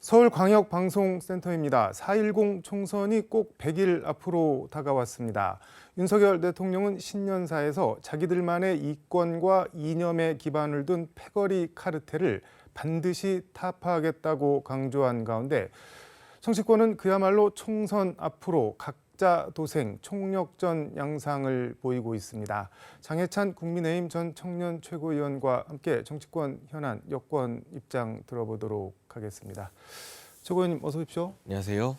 서울광역방송센터입니다. 4.10 총선이 꼭 100일 앞으로 다가왔습니다. 윤석열 대통령은 신년사에서 자기들만의 이권과 이념에 기반을 둔 패거리 카르텔을 반드시 타파하겠다고 강조한 가운데 정치권은 그야말로 총선 앞으로 각자 도생, 총력전 양상을 보이고 있습니다. 장해찬 국민의힘 전 청년 최고위원과 함께 정치권 현안, 여권 입장 들어보도록 하겠습니다. 최고위원님 어서 오십시오. 안녕하세요.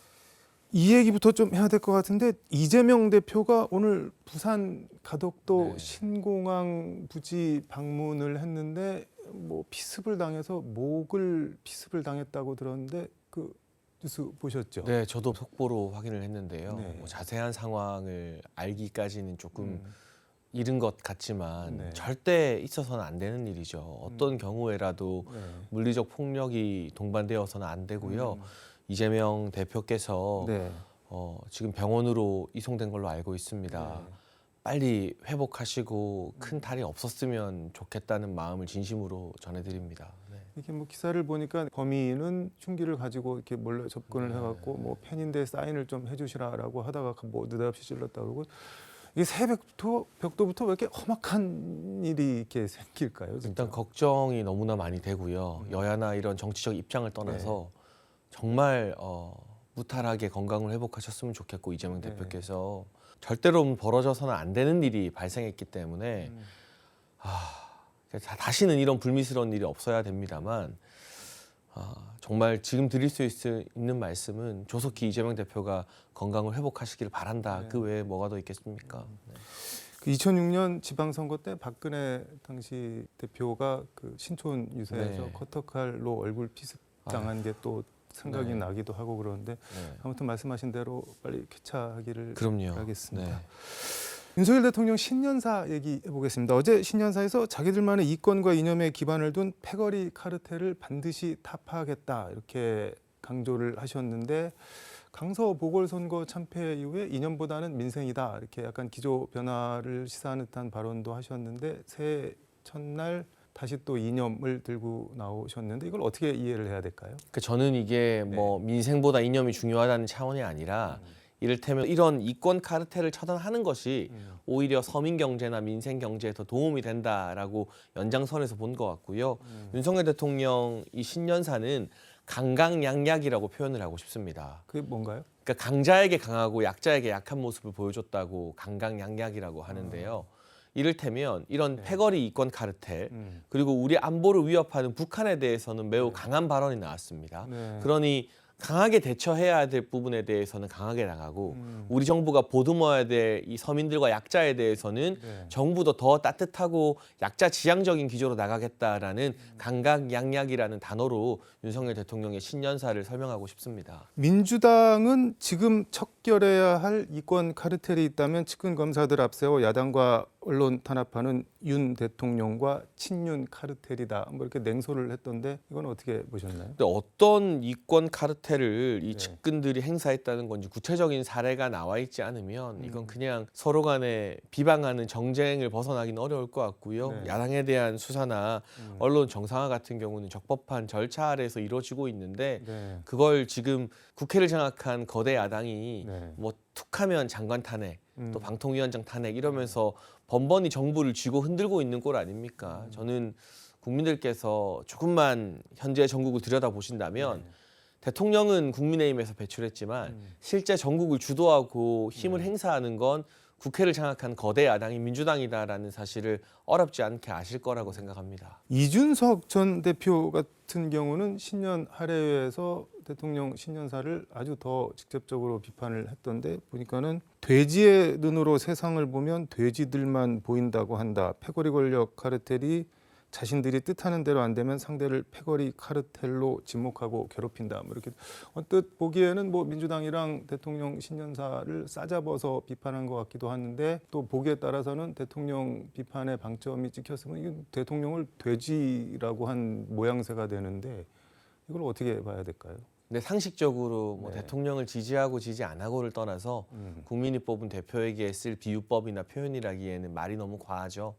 이 얘기부터 좀 해야 될 것 같은데 이재명 대표가 오늘 부산 가덕도 신공항 부지 방문을 했는데 뭐 피습을 당해서 목을 피습을 당했다고 들었는데 그 뉴스 보셨죠? 네, 저도 속보로 확인을 했는데요. 네. 뭐 자세한 상황을 알기까지는 조금 이른 것 같지만 네. 절대 있어서는 안 되는 일이죠. 어떤 경우에라도 네. 물리적 폭력이 동반되어서는 안 되고요. 이재명 대표께서 네. 지금 병원으로 이송된 걸로 알고 있습니다. 네. 빨리 회복하시고 큰 탈이 없었으면 좋겠다는 마음을 진심으로 전해드립니다. 네. 이게 뭐 기사를 보니까 범인은 흉기를 가지고 이렇게 몰래 접근을 해갖고 뭐 팬인데 사인을 좀 해주시라라고 하다가 뭐 느닷없이 찔렀다 그러고 이게 새벽도부터 왜 이렇게 험악한 일이 이렇게 생길까요? 진짜? 일단 걱정이 너무나 많이 되고요. 여야나 이런 정치적 입장을 떠나서 정말 무탈하게 건강을 회복하셨으면 좋겠고 이재명 대표께서 절대로 벌어져서는 안 되는 일이 발생했기 때문에 다시는 이런 불미스러운 일이 없어야 됩니다만 정말 지금 드릴 수 있는 말씀은 조속히 이재명 대표가 건강을 회복하시기를 바란다. 그 외에 뭐가 더 있겠습니까? 네. 그 2006년 지방선거 때 박근혜 당시 대표가 그 신촌 유세에서 커터칼로 얼굴 피습 당한 게 또 생각이 나기도 하고 그러는데 아무튼 말씀하신 대로 빨리 쾌차하기를 바라겠습니다. 네. 윤석열 대통령 신년사 얘기해 보겠습니다. 어제 신년사에서 자기들만의 이권과 이념에 기반을 둔 패거리 카르텔을 반드시 타파하겠다 이렇게 강조를 하셨는데 강서 보궐선거 참패 이후에 이념보다는 민생이다 이렇게 약간 기조 변화를 시사하는 듯한 발언도 하셨는데 새해 첫날 다시 또 이념을 들고 나오셨는데 이걸 어떻게 이해를 해야 될까요? 그러니까 저는 이게 뭐 민생보다 이념이 중요하다는 차원이 아니라 이를테면 이런 이권 카르텔을 처단하는 것이 오히려 서민 경제나 민생 경제에 더 도움이 된다라고 연장선에서 본 것 같고요. 윤석열 대통령 이 신년사는 강강약약이라고 표현을 하고 싶습니다. 그게 뭔가요? 그러니까 강자에게 강하고 약자에게 약한 모습을 보여줬다고 강강약약이라고 하는데요. 이를테면 이런 패거리 이권 카르텔 그리고 우리 안보를 위협하는 북한에 대해서는 매우 강한 발언이 나왔습니다. 그러니 강하게 대처해야 될 부분에 대해서는 강하게 나가고 우리 정부가 보듬어야 될 이 서민들과 약자에 대해서는 정부도 더 따뜻하고 약자 지향적인 기조로 나가겠다라는 강강약약이라는 단어로 윤석열 대통령의 신년사를 설명하고 싶습니다. 민주당은 지금 척결해야 할 이권 카르텔이 있다면 측근 검사들 앞세워 야당과 언론 탄압하는 윤 대통령과 친윤 카르텔이다. 뭐 이렇게 냉소를 했던데 이건 어떻게 보셨나요? 근데 어떤 이권 카르텔을 이 측근들이 행사했다는 건지 구체적인 사례가 나와 있지 않으면 이건 그냥 서로 간에 비방하는 정쟁을 벗어나기는 어려울 것 같고요. 야당에 대한 수사나 언론 정상화 같은 경우는 적법한 절차 아래에서 이루어지고 있는데 그걸 지금 국회를 장악한 거대 야당이 뭐 툭하면 장관 탄핵 또 방통위원장 탄핵 이러면서 번번이 정부를 쥐고 흔들고 있는 꼴 아닙니까? 저는 국민들께서 조금만 현재의 전국을 들여다보신다면 대통령은 국민의힘에서 배출했지만 실제 전국을 주도하고 힘을 행사하는 건 국회를 장악한 거대 야당인 민주당이다라는 사실을 어렵지 않게 아실 거라고 생각합니다. 이준석 전 대표 같은 경우는 신년 할애회에서 대통령 신년사를 아주 더 직접적으로 비판을 했던데 보니까는 돼지의 눈으로 세상을 보면 돼지들만 보인다고 한다. 패거리 권력 카르텔이 자신들이 뜻하는 대로 안 되면 상대를 패거리 카르텔로 지목하고 괴롭힌다. 뭐 이렇게 언뜻 보기에는 뭐 민주당이랑 대통령 신년사를 싸잡아서 비판한 것 같기도 하는데 또 보기에 따라서는 대통령 비판의 방점이 찍혔으면 이게 대통령을 돼지라고 한 모양새가 되는데 이걸 어떻게 봐야 될까요? 근데 상식적으로 뭐 대통령을 지지하고 지지 안 하고를 떠나서 국민이 뽑은 대표에게 쓸 비유법이나 표현이라기에는 말이 너무 과하죠.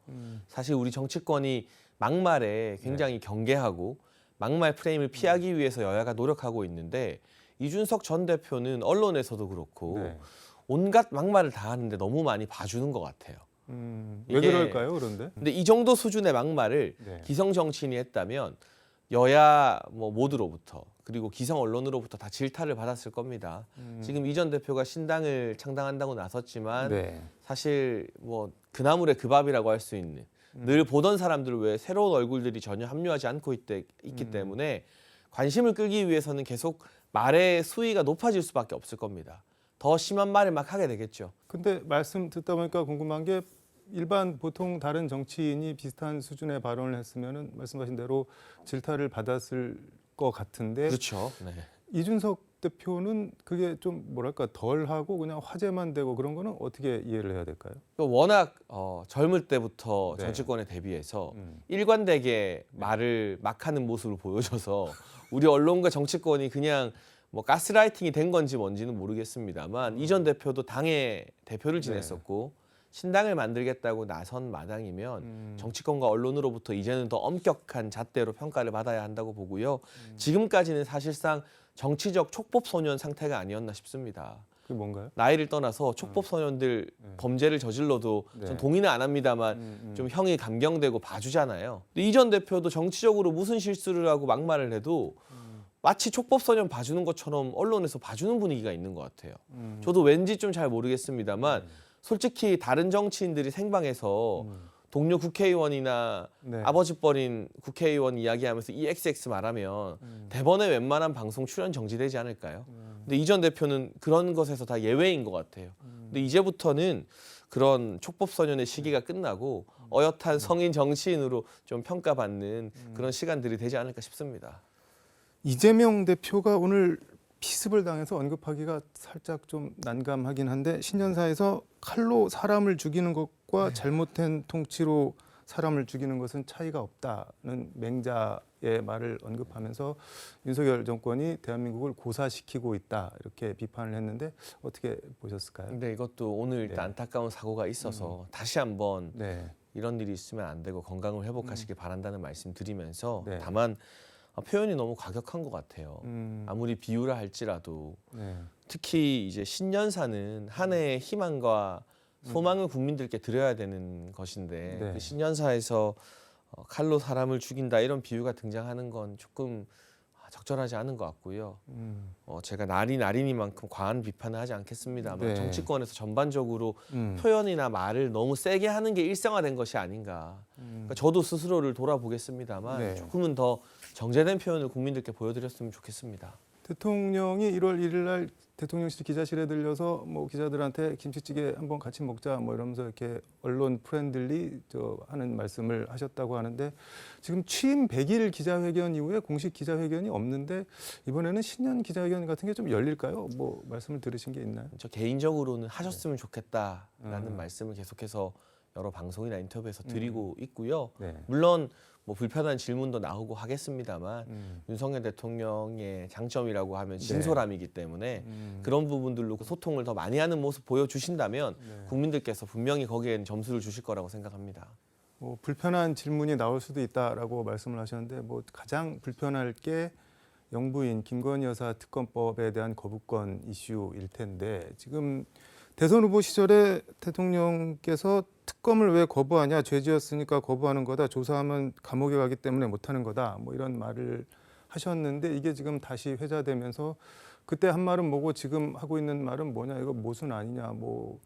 사실 우리 정치권이 막말에 굉장히 경계하고 막말 프레임을 피하기 위해서 여야가 노력하고 있는데 이준석 전 대표는 언론에서도 그렇고 네. 온갖 막말을 다 하는데 너무 많이 봐주는 것 같아요. 왜 이게- 그럴까요, 그런데? 근데 이 정도 수준의 막말을 네. 기성 정치인이 했다면 여야 뭐 모두로부터 그리고 기성 언론으로부터 다 질타를 받았을 겁니다. 지금 이 전 대표가 신당을 창당한다고 나섰지만 네. 사실 뭐 그나물의 그 밥이라고 할 수 있는 늘 보던 사람들 외에 새로운 얼굴들이 전혀 합류하지 않고 있기 때문에 관심을 끌기 위해서는 계속 말의 수위가 높아질 수밖에 없을 겁니다. 더 심한 말을 막 하게 되겠죠. 근데 말씀 듣다 보니까 궁금한 게 일반 보통 다른 정치인이 비슷한 수준의 발언을 했으면은 말씀하신 대로 질타를 받았을 것 같은데 그렇죠. 네. 이준석 대표는 그게 좀 뭐랄까 덜하고 그냥 화제만 되고 그런 거는 어떻게 이해를 해야 될까요? 워낙 젊을 때부터 네. 정치권에 대비해서 음. 일관되게 말을 막 하는 모습을 보여줘서 우리 언론과 정치권이 그냥 뭐 가스라이팅이 된 건지 뭔지는 모르겠습니다만 이 전 대표도 당의 대표를 지냈었고 신당을 만들겠다고 나선 마당이면 정치권과 언론으로부터 이제는 더 엄격한 잣대로 평가를 받아야 한다고 보고요. 지금까지는 사실상 정치적 촉법 소년 상태가 아니었나 싶습니다. 그게 뭔가요? 나이를 떠나서 촉법 소년들 범죄를 저질러도 네. 전 동의는 안 합니다만 좀 형이 감경되고 봐주잖아요. 근데 이 전 대표도 정치적으로 무슨 실수를 하고 막말을 해도 마치 촉법 소년 봐주는 것처럼 언론에서 봐주는 분위기가 있는 것 같아요. 저도 왠지 좀 잘 모르겠습니다만 솔직히 다른 정치인들이 생방에서 동료 국회의원이나 네. 아버지 뻘인 국회의원 이야기하면서 이 XX 말하면 대번에 웬만한 방송 출연 정지되지 않을까요? 근데 이 전 대표는 그런 것에서 다 예외인 것 같아요. 근데 이제부터는 그런 촉법소년의 시기가 끝나고 어엿한 성인 정치인으로 좀 평가받는 그런 시간들이 되지 않을까 싶습니다. 이재명 대표가 오늘 피습을 당해서 언급하기가 살짝 좀 난감하긴 한데 신년사에서 칼로 사람을 죽이는 것과 잘못된 통치로 사람을 죽이는 것은 차이가 없다는 맹자의 말을 언급하면서 윤석열 정권이 대한민국을 고사시키고 있다 이렇게 비판을 했는데 어떻게 보셨을까요? 근데 이것도 오늘 일단 네. 안타까운 사고가 있어서 다시 한번 네. 이런 일이 있으면 안 되고 건강을 회복하시길 바란다는 말씀 드리면서 네. 다만 표현이 너무 과격한 것 같아요. 음, 아무리 비유라 할지라도 네. 특히 이제 신년사는 한 해의 희망과 소망을 국민들께 드려야 되는 것인데 네. 그 신년사에서 칼로 사람을 죽인다 이런 비유가 등장하는 건 조금 적절하지 않은 것 같고요. 제가 날이니만큼 과한 비판을 하지 않겠습니다만 네. 정치권에서 전반적으로 표현이나 말을 너무 세게 하는 게 일상화된 것이 아닌가. 그러니까 저도 스스로를 돌아보겠습니다만 네. 조금은 더 정제된 표현을 국민들께 보여드렸으면 좋겠습니다. 대통령이 1월 1일 날 대통령실 기자실에 들려서 뭐 기자들한테 김치찌개 한번 같이 먹자 뭐 이러면서 이렇게 언론 프렌들리 하는 말씀을 하셨다고 하는데 지금 취임 100일 기자회견 이후에 공식 기자회견이 없는데 이번에는 신년 기자회견 같은 게 좀 열릴까요? 뭐 말씀을 들으신 게 있나요? 저 개인적으로는 하셨으면 좋겠다라는 말씀을 계속해서 여러 방송이나 인터뷰에서 드리고 있고요. 네. 물론 뭐 불편한 질문도 나오고 하겠습니다만 윤석열 대통령의 장점이라고 하면 진솔함이기 때문에 그런 부분들로 소통을 더 많이 하는 모습 보여주신다면 국민들께서 분명히 거기에 점수를 주실 거라고 생각합니다. 뭐 불편한 질문이 나올 수도 있다라고 말씀을 하셨는데 뭐 가장 불편할 게 영부인 김건희 여사 특검법에 대한 거부권 이슈일 텐데 지금 대선 후보 시절에 대통령께서 특검을 왜 거부하냐, 죄지었으니까 거부하는 거다, 조사하면 감옥에 가기 때문에 못하는 거다, 뭐 이런 말을 하셨는데 이게 지금 다시 회자되면서 그때 한 말은 뭐고 지금 하고 있는 말은 뭐냐, 이거 모순 아니냐, 뭐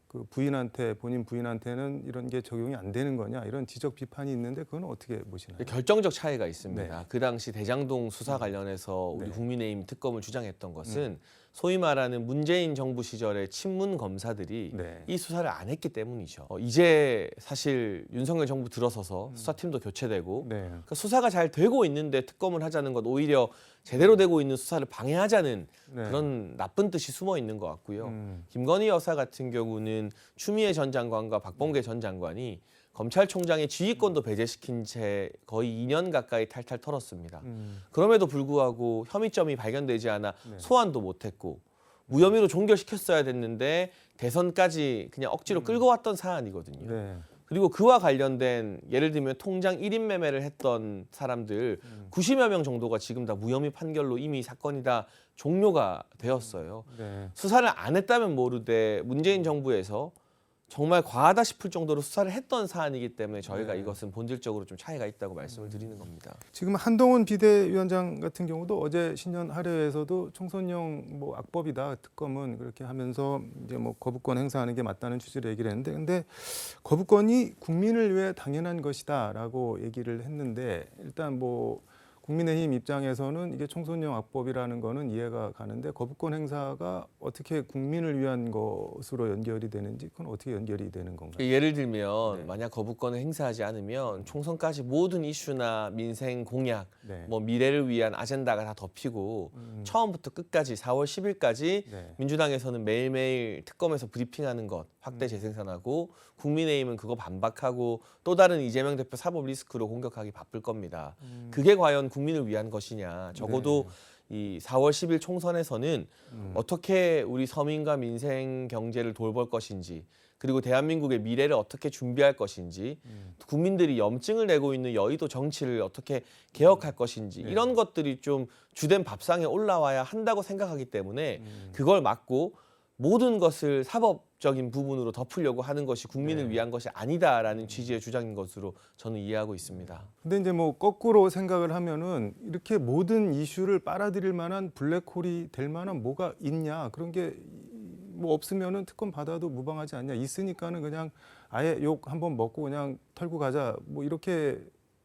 그 부인한테 본인 부인한테는 이런 게 적용이 안 되는 거냐 이런 지적 비판이 있는데 그건 어떻게 보시나요? 결정적 차이가 있습니다. 네. 그 당시 대장동 수사 관련해서 우리 네. 국민의힘 특검을 주장했던 것은 소위 말하는 문재인 정부 시절의 친문 검사들이 네. 이 수사를 안 했기 때문이죠. 이제 사실 윤석열 정부 들어서서 수사팀도 교체되고 네. 그러니까 수사가 잘 되고 있는데 특검을 하자는 것 오히려 제대로 되고 있는 수사를 방해하자는 네. 그런 나쁜 뜻이 숨어 있는 것 같고요. 음. 김건희 여사 같은 경우는 추미애 전 장관과 박범계 전 장관이 검찰총장의 지휘권도 배제시킨 채 거의 2년 가까이 탈탈 털었습니다. 그럼에도 불구하고 혐의점이 발견되지 않아 소환도 못했고 무혐의로 종결시켰어야 됐는데 대선까지 그냥 억지로 끌고 왔던 사안이거든요. 네. 그리고 그와 관련된 예를 들면 통장 1인 매매를 했던 사람들 90여 명 정도가 지금 다 무혐의 판결로 이미 사건이 다 종료가 되었어요. 네. 수사를 안 했다면 모르되 문재인 정부에서 정말 과하다 싶을 정도로 수사를 했던 사안이기 때문에 저희가 네. 이것은 본질적으로 좀 차이가 있다고 말씀을 드리는 겁니다. 지금 한동훈 비대위원장 같은 경우도 어제 신년 할애에서도 총선용 뭐 악법이다 특검은 그렇게 하면서 이제 뭐 거부권 행사하는 게 맞다는 취지로 얘기를 했는데 근데 거부권이 국민을 위해 당연한 것이다라고 얘기를 했는데 일단 뭐 국민의힘 입장에서는 이게 총선용 악법이라는 거는 이해가 가는데 거부권 행사가 어떻게 국민을 위한 것으로 연결이 되는지 그건 어떻게 연결이 되는 건가요? 예를 들면 네. 만약 거부권을 행사하지 않으면 총선까지 모든 이슈나 민생 공약, 네. 뭐 미래를 위한 아젠다가 다 덮이고 처음부터 끝까지 4월 10일까지 네. 민주당에서는 매일매일 특검에서 브리핑하는 것 확대 재생산하고 국민의힘은 그거 반박하고 또 다른 이재명 대표 사법 리스크로 공격하기 바쁠 겁니다. 그게 과연 국민을 위한 것이냐. 적어도 이 4월 10일 총선에서는 어떻게 우리 서민과 민생 경제를 돌볼 것인지 그리고 대한민국의 미래를 어떻게 준비할 것인지 국민들이 염증을 내고 있는 여의도 정치를 어떻게 개혁할 것인지 이런 것들이 좀 주된 밥상에 올라와야 한다고 생각하기 때문에 그걸 막고 모든 것을 사법적인 부분으로 덮으려고 하는 것이 국민을 위한 것이 아니다라는 취지의 주장인 것으로 저는 이해하고 있습니다. 근데 이제 뭐 거꾸로 생각을 하면은 이렇게 모든 이슈를 빨아들일 만한 블랙홀이 될 만한 뭐가 있냐 그런 게 뭐 없으면은 특검 받아도 무방하지 않냐 있으니까는 그냥 아예 욕 한번 먹고 그냥 털고 가자 뭐 이렇게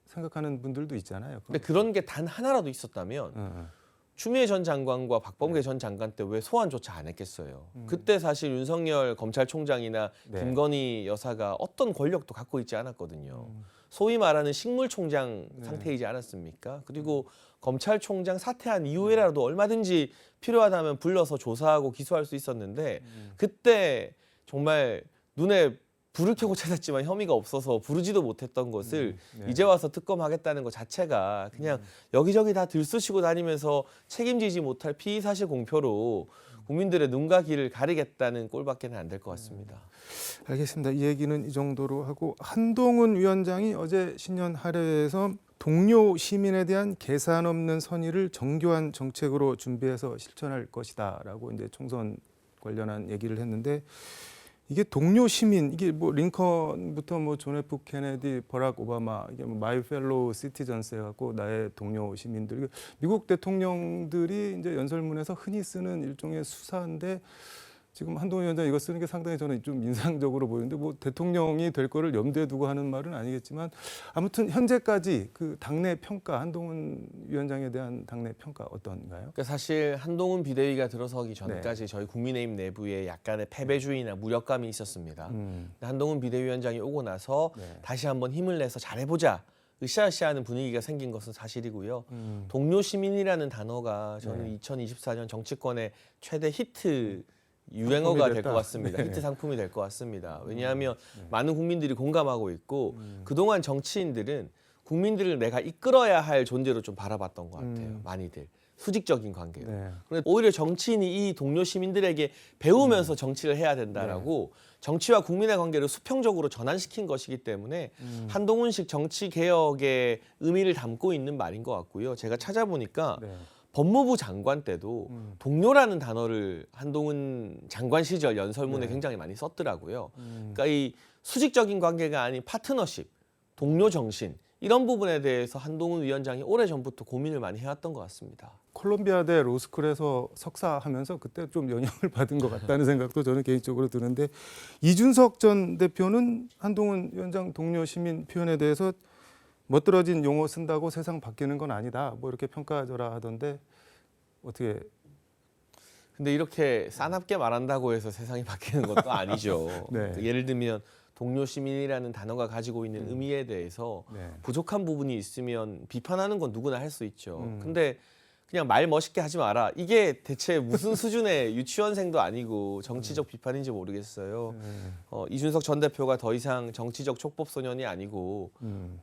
생각하는 분들도 있잖아요. 근데 그런 게 단 하나라도 있었다면 추미애 전 장관과 박범계 전 장관 때 왜 소환조차 안 했겠어요. 그때 사실 윤석열 검찰총장이나 네. 김건희 여사가 어떤 권력도 갖고 있지 않았거든요. 소위 말하는 식물총장 상태이지 않았습니까? 그리고 검찰총장 사퇴한 이후에라도 얼마든지 필요하다면 불러서 조사하고 기소할 수 있었는데 그때 정말 눈에 불을 켜고 찾았지만 혐의가 없어서 부르지도 못했던 것을 이제 와서 특검하겠다는 것 자체가 그냥 여기저기 다 들쑤시고 다니면서 책임지지 못할 피의사실 공표로 국민들의 눈과 귀를 가리겠다는 꼴밖에는 안 될 것 같습니다. 알겠습니다. 이 얘기는 이 정도로 하고 한동훈 위원장이 어제 신년 할애에서 동료 시민에 대한 계산 없는 선의를 정교한 정책으로 준비해서 실천할 것이다라고 이제 총선 관련한 얘기를 했는데 이게 동료 시민 이게 뭐 링컨부터 뭐 존 F 케네디, 버락 오바마 이게 뭐 마이 펠로우 시티즌스 해갖고 나의 동료 시민들 미국 대통령들이 이제 연설문에서 흔히 쓰는 일종의 수사인데 지금 한동훈 위원장 이거 쓰는 게 상당히 저는 좀 인상적으로 보이는데 뭐 대통령이 될 거를 염두에 두고 하는 말은 아니겠지만 아무튼 현재까지 그 당내 평가 한동훈 위원장에 대한 당내 평가 어떤가요? 그러니까 사실 한동훈 비대위가 들어서기 전까지 저희 국민의힘 내부에 약간의 패배주의나 무력감이 있었습니다. 근데 한동훈 비대위원장이 오고 나서 다시 한번 힘을 내서 잘해보자. 으쌰으쌰하는 분위기가 생긴 것은 사실이고요. 동료 시민이라는 단어가 저는 2024년 정치권의 최대 히트 유행어가 될 것 같습니다. 히트 상품이 될 것 같습니다. 왜냐하면 많은 국민들이 공감하고 있고 그동안 정치인들은 국민들을 내가 이끌어야 할 존재로 좀 바라봤던 것 같아요. 많이들. 수직적인 관계로. 그런데 오히려 정치인이 이 동료 시민들에게 배우면서 정치를 해야 된다라고 정치와 국민의 관계를 수평적으로 전환시킨 것이기 때문에 한동훈식 정치 개혁의 의미를 담고 있는 말인 것 같고요. 제가 찾아보니까 법무부 장관 때도 동료라는 단어를 한동훈 장관 시절 연설문에 굉장히 많이 썼더라고요. 그러니까 이 수직적인 관계가 아닌 파트너십, 동료 정신 이런 부분에 대해서 한동훈 위원장이 오래전부터 고민을 많이 해왔던 것 같습니다. 콜롬비아대 로스쿨에서 석사하면서 그때 좀 영향을 받은 것 같다는 생각도 저는 개인적으로 드는데 이준석 전 대표는 한동훈 위원장 동료 시민 표현에 대해서 멋들어진 용어 쓴다고 세상 바뀌는 건 아니다. 뭐 이렇게 평가하더라 하던데 어떻게? 근데 이렇게 싸납게 말한다고 해서 세상이 바뀌는 것도 아니죠. 예를 들면 동료 시민이라는 단어가 가지고 있는 의미에 대해서 부족한 부분이 있으면 비판하는 건 누구나 할 수 있죠. 근데 그냥 말 멋있게 하지 마라. 이게 대체 무슨 수준의 유치원생도 아니고 정치적 비판인지 모르겠어요. 이준석 전 대표가 더 이상 정치적 촉법소년이 아니고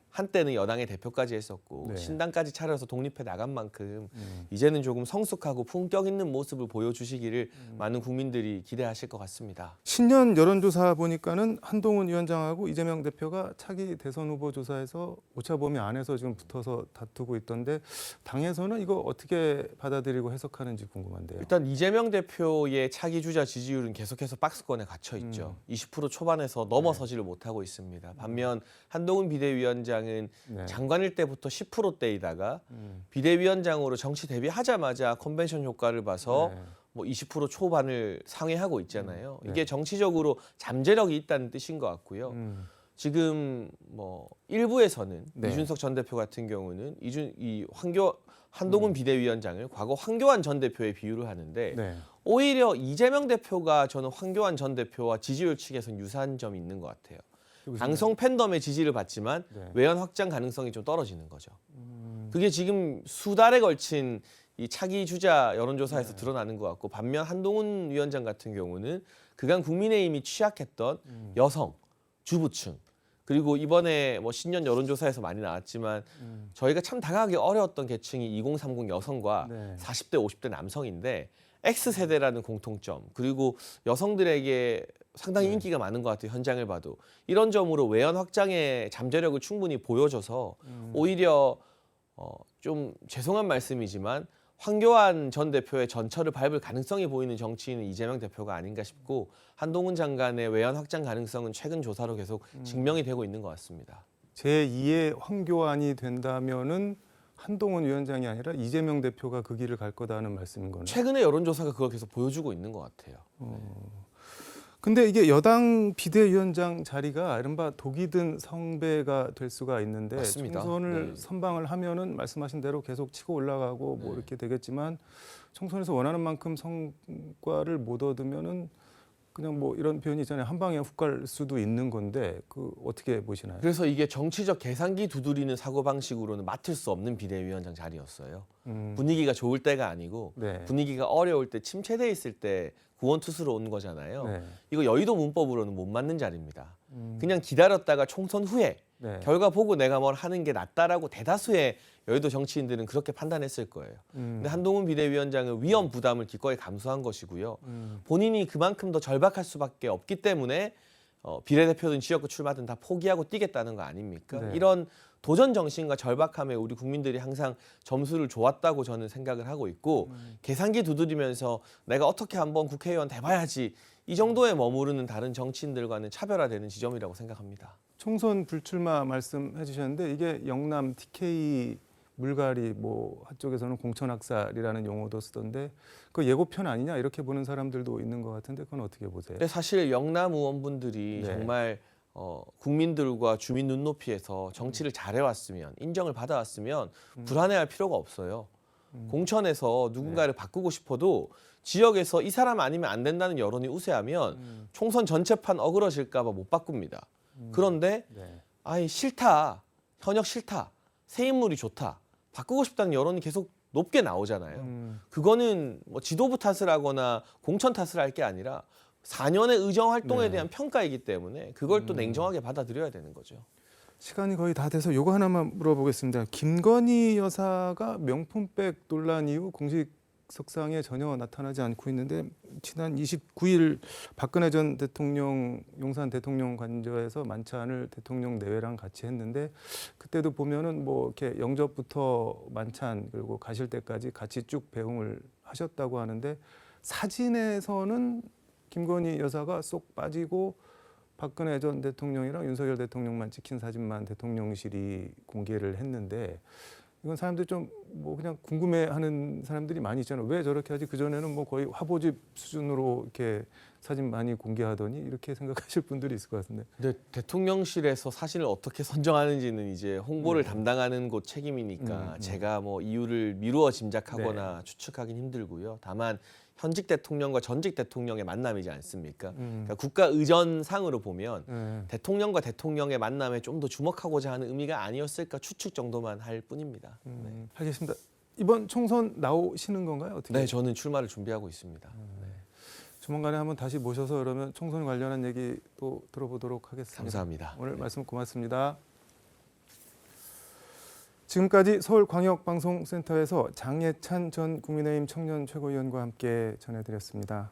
한때는 여당의 대표까지 했었고 네. 신당까지 차려서 독립해 나간 만큼 이제는 조금 성숙하고 품격 있는 모습을 보여주시기를 많은 국민들이 기대하실 것 같습니다. 신년 여론조사 보니까는 한동훈 위원장하고 이재명 대표가 차기 대선 후보 조사에서 오차범위 안에서 지금 붙어서 다투고 있던데 당에서는 이거 어떻게 받아들이고 해석하는지 궁금한데요. 일단 이재명 대표의 차기 주자 지지율은 계속해서 박스권에 갇혀 있죠. 20% 초반에서 넘어서지를 못하고 있습니다. 반면 한동훈 비대위원장은 네. 장관일 때부터 10%대이다가 비대위원장으로 정치 데뷔하자마자 컨벤션 효과를 봐서 네. 뭐 20% 초반을 상회하고 있잖아요. 네. 이게 정치적으로 잠재력이 있다는 뜻인 것 같고요. 지금 뭐 일부에서는 네. 이준석 전 대표 같은 경우는 한동훈 비대위원장을 과거 황교안 전 대표에 비유를 하는데 네. 오히려 이재명 대표가 저는 황교안 전 대표와 지지율 측에서는 유사한 점이 있는 것 같아요. 당성 팬덤의 지지를 받지만 네. 외연 확장 가능성이 좀 떨어지는 거죠. 그게 지금 수달에 걸친 이 차기 주자 여론조사에서 드러나는 것 같고 반면 한동훈 위원장 같은 경우는 그간 국민의힘이 취약했던 여성, 주부층 그리고 이번에 뭐 신년 여론조사에서 많이 나왔지만 저희가 참 다가가기 어려웠던 계층이 2030 여성과 네. 40대, 50대 남성인데 X세대라는 공통점 그리고 여성들에게 상당히 인기가 많은 것 같아요. 현장을 봐도. 이런 점으로 외연 확장의 잠재력을 충분히 보여줘서 오히려 좀 죄송한 말씀이지만 황교안 전 대표의 전철을 밟을 가능성이 보이는 정치인은 이재명 대표가 아닌가 싶고 한동훈 장관의 외연 확장 가능성은 최근 조사로 계속 증명이 되고 있는 것 같습니다. 제2의 황교안이 된다면은 한동훈 위원장이 아니라 이재명 대표가 그 길을 갈 거다는 말씀인 거네요. 최근의 여론조사가 그걸 계속 보여주고 있는 것 같아요. 근데 이게 여당 비대위원장 자리가 이른바 독이 든 성배가 될 수가 있는데 맞습니다. 총선을 네. 선방을 하면은 말씀하신 대로 계속 치고 올라가고 뭐 이렇게 되겠지만 총선에서 원하는 만큼 성과를 못 얻으면은 그냥 뭐 이런 표현이 있잖아요. 한 방에 훅 갈 수도 있는 건데 그 어떻게 보시나요? 그래서 이게 정치적 계산기 두드리는 사고방식으로는 맡을 수 없는 비대위원장 자리였어요. 분위기가 좋을 때가 아니고 네. 분위기가 어려울 때 침체돼 있을 때 구원투수로 온 거잖아요. 네. 이거 여의도 문법으로는 못 맞는 자리입니다. 그냥 기다렸다가 총선 후에 네. 결과 보고 내가 뭘 하는 게 낫다라고 대다수의 여의도 정치인들은 그렇게 판단했을 거예요. 근데 한동훈 비대위원장은 위험 부담을 기꺼이 감수한 것이고요. 본인이 그만큼 더 절박할 수밖에 없기 때문에 비례대표든 지역구 출마든 다 포기하고 뛰겠다는 거 아닙니까? 네. 이런 도전 정신과 절박함에 우리 국민들이 항상 점수를 좋았다고 저는 생각을 하고 있고 계산기 두드리면서 내가 어떻게 한번 국회의원 돼봐야지 이 정도에 머무르는 다른 정치인들과는 차별화되는 지점이라고 생각합니다. 총선 불출마 말씀해 주셨는데 이게 영남 TK 물갈이 뭐 한쪽에서는 공천학살이라는 용어도 쓰던데 그 예고편 아니냐 이렇게 보는 사람들도 있는 것 같은데 그건 어떻게 보세요? 근데 사실 영남 의원분들이 네. 정말 국민들과 주민 눈높이에서 정치를 잘해왔으면 인정을 받아왔으면 불안해할 필요가 없어요. 공천에서 누군가를 바꾸고 싶어도 지역에서 이 사람 아니면 안 된다는 여론이 우세하면 총선 전체판 어그러질까 봐 못 바꿉니다. 그런데 네. 아이 싫다, 현역 싫다, 새 인물이 좋다, 바꾸고 싶다는 여론이 계속 높게 나오잖아요. 그거는 뭐 지도부 탓을 하거나 공천 탓을 할 게 아니라 4년의 의정 활동에 네. 대한 평가이기 때문에 그걸 또 냉정하게 받아들여야 되는 거죠. 시간이 거의 다 돼서 요거 하나만 물어보겠습니다. 김건희 여사가 명품백 논란 이후 공식 석상에 전혀 나타나지 않고 있는데 지난 29일 박근혜 전 대통령 용산 대통령 관저에서 만찬을 대통령 내외랑 같이 했는데 그때도 보면은 뭐 이렇게 영접부터 만찬 그리고 가실 때까지 같이 쭉 배웅을 하셨다고 하는데 사진에서는 김건희 여사가 쏙 빠지고 박근혜 전 대통령이랑 윤석열 대통령만 찍힌 사진만 대통령실이 공개를 했는데 이건 사람들이 좀 뭐 그냥 궁금해하는 사람들이 많이 있잖아요. 왜 저렇게 하지? 그전에는 뭐 거의 화보집 수준으로 이렇게 사진 많이 공개하더니 이렇게 생각하실 분들이 있을 것 같은데. 근데 대통령실에서 사진을 어떻게 선정하는지는 이제 홍보를 담당하는 곳 책임이니까 제가 뭐 이유를 미루어 짐작하거나 추측하긴 힘들고요. 다만 현직 대통령과 전직 대통령의 만남이지 않습니까? 그러니까 국가 의전상으로 보면 대통령과 대통령의 만남에 좀 더 주목하고자 하는 의미가 아니었을까 추측 정도만 할 뿐입니다. 알겠습니다. 이번 총선 나오시는 건가요? 어떻게? 네, 저는 출마를 준비하고 있습니다. 조만간에 한번 다시 모셔서 그러면 총선 관련한 얘기 또 들어보도록 하겠습니다. 감사합니다. 오늘 네. 말씀 고맙습니다. 지금까지 서울광역방송센터에서 장예찬 전 국민의힘 청년 최고위원과 함께 전해드렸습니다.